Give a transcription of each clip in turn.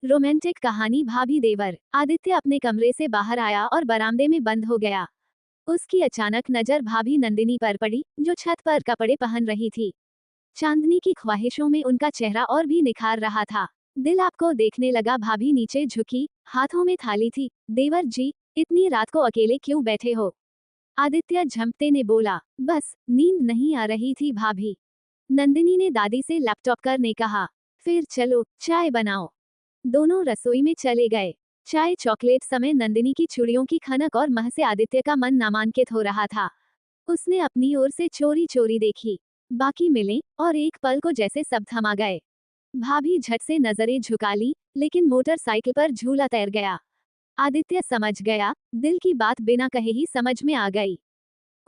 Romantic कहानी भाभी देवर। आदित्य अपने कमरे से बाहर आया और बरामदे में बंद हो गया। उसकी अचानक नजर भाभी नंदिनी पर पड़ी, जो छत पर कपड़े पहन रही थी। चांदनी की ख्वाहिशों में उनका चेहरा और भी निखार रहा था। दिल आपको देखने लगा। भाभी नीचे झुकी, हाथों में थाली थी। देवर जी, इतनी रात को अकेले क्यों बैठे हो? आदित्य झंपते ने बोला। बस नींद नहीं आ रही थी भाभी। नंदिनी ने दादी से लैपटॉप करने कहा। फिर चलो चाय बनाओ। दोनों रसोई में चले गए। चाय चॉकलेट समय नंदिनी की चूड़ियों की खनक और मह से आदित्य का मन नामांकित हो रहा था। उसने अपनी ओर से चोरी चोरी देखी। बाकी मिले और एक पल को जैसे सब थमा गए। भाभी झट से नजरें झुका ली, लेकिन मोटरसाइकिल पर झूला तैर गया। आदित्य समझ गया, दिल की बात बिना कहे ही समझ में आ गई।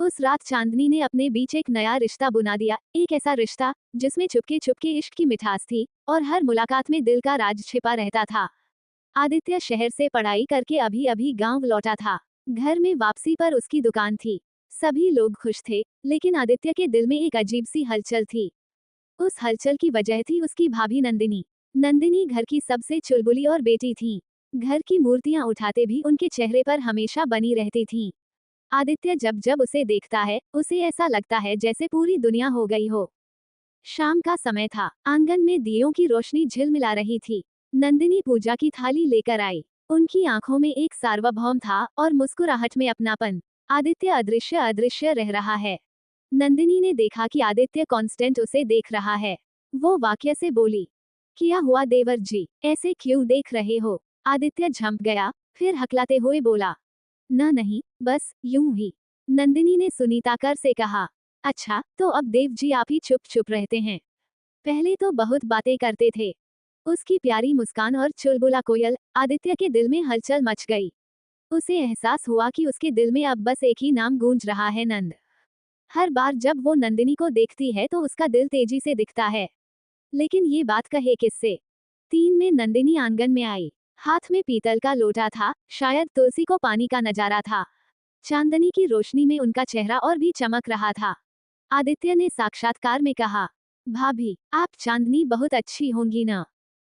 उस रात चांदनी ने अपने बीच एक नया रिश्ता बुना दिया, एक ऐसा रिश्ता जिसमें चुपके चुपके इश्क की मिठास थी और हर मुलाकात में दिल का राज छिपा रहता था। आदित्य शहर से पढ़ाई करके अभी अभी गांव लौटा था। घर में वापसी पर उसकी दुकान थी। सभी लोग खुश थे, लेकिन आदित्य के दिल में एक अजीब सी हलचल थी। उस हलचल की वजह थी उसकी भाभी नंदिनी। नंदिनी घर की सबसे चुलबुली और बेटी थी। घर की मूर्तियां उठाते भी उनके चेहरे पर हमेशा बनी रहती थीं। आदित्य जब जब उसे देखता है, उसे ऐसा लगता है जैसे पूरी दुनिया हो गई हो। शाम का समय था। आंगन में दियों की रोशनी झिलमिला रही थी। नंदिनी पूजा की थाली लेकर आई। उनकी आंखों में एक सार्वभौम था और मुस्कुराहट में अपनापन। आदित्य अदृश्य अदृश्य रह रहा है। नंदिनी ने देखा कि आदित्य कांस्टेंट उसे देख रहा है। वो वाक्य से बोली, क्या हुआ देवर जी, ऐसे क्यों देख रहे हो? आदित्य झंप गया, फिर हकलाते हुए बोला, न नहीं, बस यूं ही। नंदिनी ने सुनीता कर से कहा, अच्छा तो अब देव जी आप ही चुप चुप रहते हैं। पहले तो बहुत बातें करते थे। उसकी प्यारी मुस्कान और चुलबुला कोयल। आदित्य के दिल में हलचल मच गई। उसे एहसास हुआ कि उसके दिल में अब बस एक ही नाम गूंज रहा है, नंद। हर बार जब वो नंदिनी को देखती है तो उसका दिल तेजी से दिखता है। लेकिन ये बात कहे किससे? 3 में नंदिनी आंगन में आई। हाथ में पीतल का लोटा था, शायद तुलसी को पानी का नजारा था। चांदनी की रोशनी में उनका चेहरा और भी चमक रहा था। आदित्य ने साक्षात्कार में कहा, भाभी आप चांदनी बहुत अच्छी होंगी ना?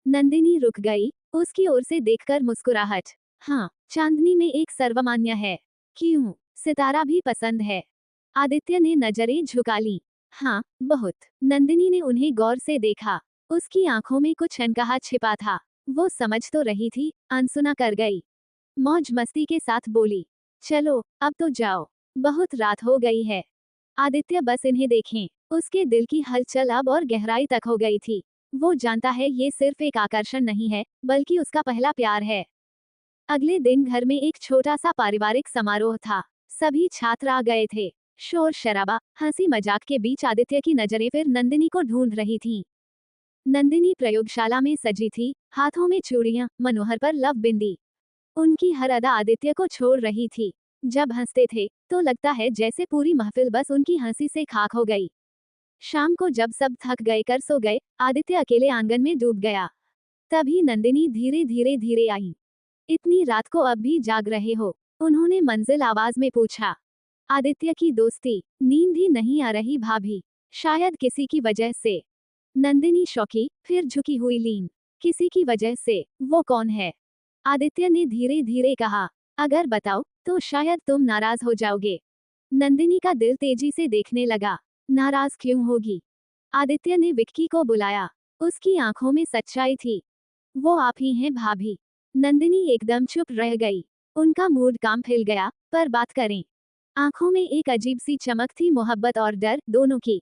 नंदिनी रुक गई, उसकी ओर से देखकर मुस्कुराहट। हाँ, चांदनी में एक सर्वमान्य है। क्यों, सितारा भी पसंद है? आदित्य ने नजरें झुका ली। हाँ, बहुत। नंदिनी ने उन्हें गौर से देखा। उसकी आंखों में कुछ अनकहा छिपा था। वो समझ तो रही थी, अनसुना कर गई। मौज मस्ती के साथ बोली, चलो अब तो जाओ, बहुत रात हो गई है। आदित्य बस इन्हें देखें। उसके दिल की हलचल अब और गहराई तक हो गई थी। वो जानता है ये सिर्फ एक आकर्षण नहीं है, बल्कि उसका पहला प्यार है। अगले दिन घर में एक छोटा सा पारिवारिक समारोह था। सभी छात्र आ गए थे। शोर शराबा, हंसी मजाक के बीच आदित्य की नजरें फिर नंदिनी को ढूंढ रही थीं। नंदिनी प्रयोगशाला में सजी थी, हाथों में चूड़ियां, मनोहर पर लव बिंदी। उनकी हर अदा आदित्य को छोड़ रही थी। जब हंसते थे तो लगता है जैसे पूरी महफिल बस उनकी हंसी से खाक हो गई। शाम को जब सब थक गए कर सो गए, आदित्य अकेले आंगन में डूब गया। तभी नंदिनी धीरे धीरे धीरे आई। इतनी रात को अब भी जाग रहे हो? उन्होंने मंजिल आवाज में पूछा। आदित्य की दोस्ती, नींद ही नहीं आ रही भाभी, शायद किसी की वजह से। नंदिनी शौकी, फिर झुकी हुई लीन। किसी की वजह से? वो कौन है? आदित्य ने धीरे धीरे कहा, अगर बताओ तो शायद तुम नाराज हो जाओगे। नंदिनी का दिल तेजी से देखने लगा। नाराज क्यों होगी? आदित्य ने विक्की को बुलाया। उसकी आंखों में सच्चाई थी। वो आप ही हैं भाभी। नंदिनी एकदम चुप रह गई। उनका मूड काम हिल गया, पर बात करें। आंखों में एक अजीब सी चमक थी, मोहब्बत और डर दोनों की।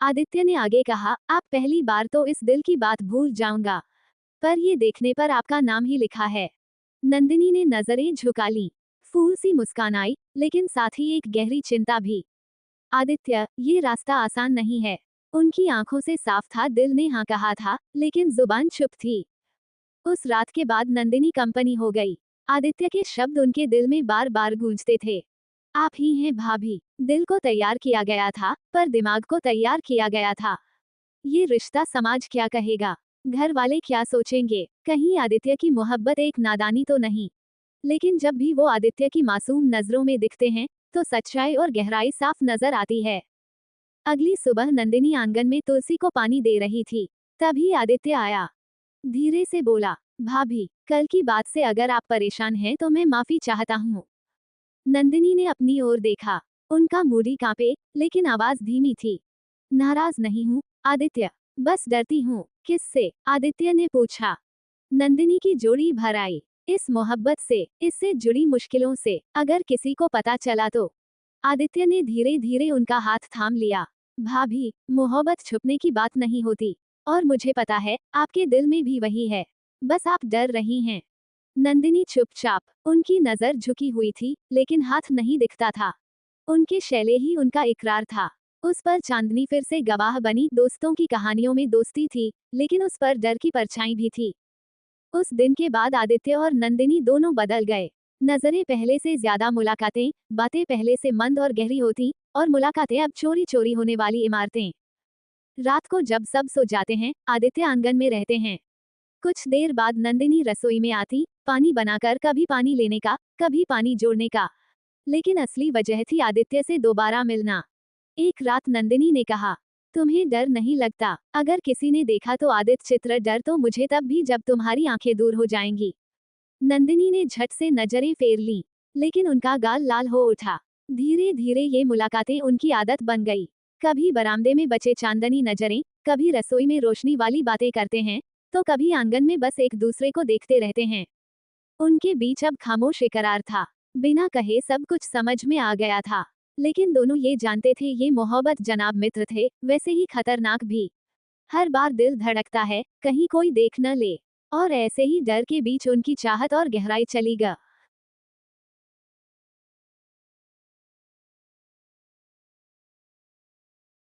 आदित्य ने आगे कहा, आप पहली बार तो इस दिल की बात भूल जाऊंगा, पर ये देखने पर आपका नाम ही लिखा है। नंदिनी ने नजरें झुका ली। फूल सी मुस्कान आई, लेकिन साथ ही एक गहरी चिंता भी। आदित्य, ये रास्ता आसान नहीं है। उनकी आंखों से साफ था, दिल ने हाँ कहा था, लेकिन जुबान चुप थी। उस रात के बाद नंदिनी कंपनी हो गई। आदित्य के शब्द उनके दिल में बार बार गूंजते थे। आप ही हैं भाभी। दिल को तैयार किया गया था, पर दिमाग को तैयार किया गया था। ये रिश्ता समाज क्या कहेगा, घर वाले क्या सोचेंगे, कहीं आदित्य की मोहब्बत एक नादानी तो नहीं? लेकिन जब भी वो आदित्य की मासूम नजरों में दिखते हैं, तो सच्चाई और गहराई साफ नजर आती है। अगली सुबह नंदिनी आंगन में तुलसी को पानी दे रही थी। तभी आदित्य आया। धीरे से बोला, भाभी, कल की बात से अगर आप परेशान हैं तो मैं माफी चाहता हूँ। नंदिनी ने अपनी ओर देखा। उनका मूडी कांपे, लेकिन आवाज धीमी थी। नाराज नहीं हूँ, आदित्य, बस डरती हूँ। किससे? आदित्य ने पूछा। नंदिनी की जोड़ी भर आई। इस मोहब्बत से, इससे जुड़ी मुश्किलों से, अगर किसी को पता चला तो। आदित्य ने धीरे धीरे उनका हाथ थाम लिया। भाभी, मोहब्बत छुपने की बात नहीं होती। और मुझे पता है, आपके दिल में भी वही है। बस आप डर रही हैं। नंदिनी चुपचाप, उनकी नजर झुकी हुई थी, लेकिन हाथ नहीं दिखता था। उनके शैले ही उनका इकरार था। उस पर चांदनी फिर से गवाह बनी। दोस्तों की कहानियों में दोस्ती थी, लेकिन उस पर डर की परछाई भी थी। उस दिन के बाद आदित्य और नंदिनी दोनों बदल गए। नजरें पहले से ज्यादा, मुलाकातें, बातें पहले से मंद और गहरी होती, और मुलाकातें अब चोरी चोरी होने वाली इमारतें। रात को जब सब सो जाते हैं, आदित्य आंगन में रहते हैं। कुछ देर बाद नंदिनी रसोई में आती, पानी बनाकर, कभी पानी लेने का, कभी पानी जोड़ने का। लेकिन असली वजह थी आदित्य से दोबारा मिलना। एक रात नंदिनी ने कहा, तुम्हें डर नहीं लगता? अगर किसी ने देखा तो? आदित्य, चित्र डर तो मुझे तब भी जब तुम्हारी आंखें दूर हो जाएंगी। नंदिनी ने झट से नजरें फेर ली, लेकिन उनका गाल लाल हो उठा। धीरे धीरे ये मुलाकातें उनकी आदत बन गई। कभी बरामदे में बचे चांदनी नजरें, कभी रसोई में रोशनी वाली बातें करते हैं, तो कभी आंगन में बस एक दूसरे को देखते रहते हैं। उनके बीच अब खामोश इकरार था। बिना कहे सब कुछ समझ में आ गया था। लेकिन दोनों ये जानते थे, ये मोहब्बत जनाब मित्र थे, वैसे ही खतरनाक भी। हर बार दिल धड़कता है, कहीं कोई देख न ले। और ऐसे ही डर के बीच उनकी चाहत और गहराई चली गई।